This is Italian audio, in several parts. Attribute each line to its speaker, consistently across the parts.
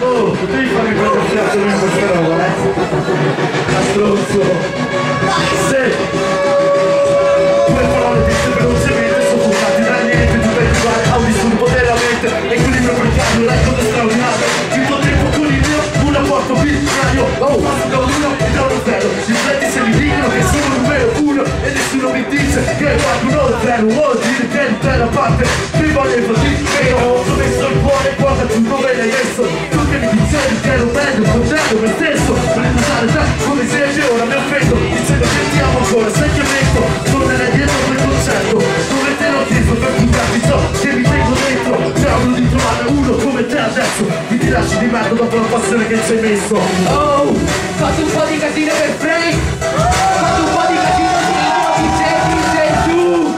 Speaker 1: Oh, potevi farmi qualche piacere in questa roba, a stronzo. Se due parole dette velocemente, soffocati da niente, tu vedi guarda a un disturbo della mente, equilibrio precario, l'eco straordinario, tutto tempo con il mio, un rapporto binario, passo da un 1 e da uno 0, rifletti se mi dicono che sono numero 1 e nessuno mi dice che qualcuno è 0, vuol dire che l'intera parte mi volevo dire che ho messo il cuore, guarda tu dove l'hai messo, tu che mi dicevi che ero meglio, congello me stesso, volevo usare te come esempio, ora mi offendo, dicendo che ti amo ancora, sai che metto, tornerei dietro quel concerto, dove te l'ho chiesto per buttarti ciò che mi tengo dentro, cavolo di trovare uno come te adesso, ti lasci di merda dopo la passione che ci hai messo.
Speaker 2: Oh, fate un po' di casino per Frank, fate un po' di casino DJ tu,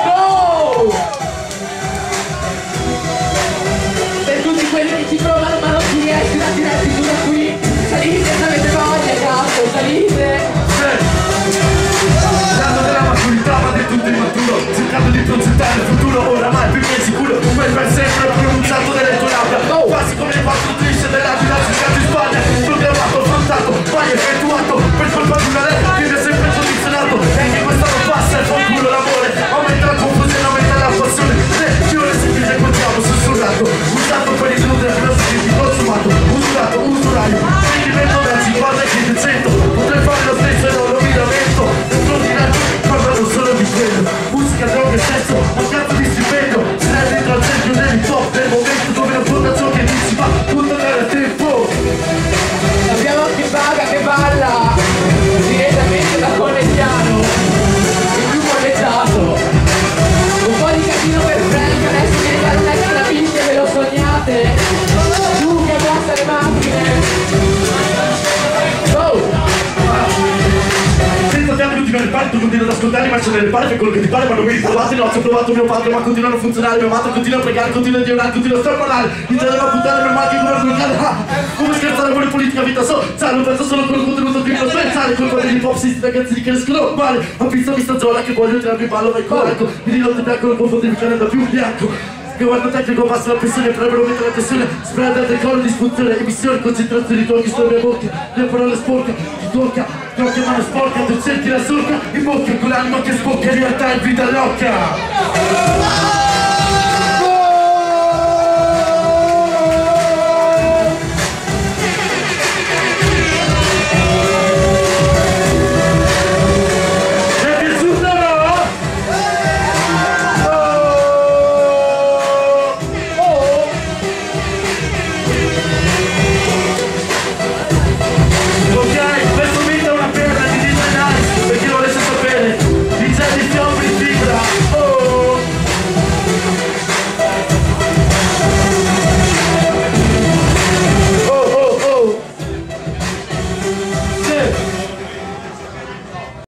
Speaker 2: go! Per tutti quelli che ci provano ma non ci riescono a tirarsi giù da qui, salite se avete voglia, cazzo, salite!
Speaker 1: L'anno della maturità ma del tutto immaturo, cercando di progettare il futuro, oramai più che sicuro, quel per sempre pronunciato delle tue labbra, quasi come le quattro trisce dell'agila cercato in Spagna, programmato, affrontato, mai effettuato, per colpa di una legge che mi ha sempre condizionato, e anche questa non passa e fa un culo l'amore, aumenta la confusione, aumenta la passione, più ore si dice continuiamo sussurrato, usato per illudere, però si dice consumato, usurato, usuraio, quindi vedo da 50 e 500, potrei fare lo stesso e non lo mi lamento, parlano solo di quello, musica, droga e sesso, un cazzo di stipendio, se ne è dentro al centro dell'hip hop, nel momento dove non conta ciò che dici, ma tutto nel tempo.
Speaker 2: Abbiamo anche Vaga che balla direttamente da Conegliano, il più molleggiato. Un po' di casino per Frank, adesso viene dal letto la pista e ve lo sognate. Tu che abbassa le macchine. Go!
Speaker 1: Senza tempo minuti nel parto, continuo ad ascoltarli ma c'è nelle pare che quello che ti pare ma non mi ritrovate, no, ci ho provato mio padre ma continua a non funzionare, mia madre continua a pregare, continua a divorare, continua a stormare, mi tende a puttane per macchine come sbloccare, come scherzare con le politica vita sociale, non penso solo con il contenuto di pensare, colpa degli hip hop sisti ragazzi di che escono male, a pista mi stagiola che voglio tirarmi in ballo, vai con ecco, mi dico ti piacciono con fondi di canale da più bianco. Che guarda tecnico basta la pressione, potrebbero mettere la pressione, spread del collo, disfunzione, emissione, concentrazione di togli sulle mie bocche, le parole sporche, ti tocca, tocca mano sporca, tu cerchi la solca, in bocca con l'anima che spocca, in realtà è vita loca.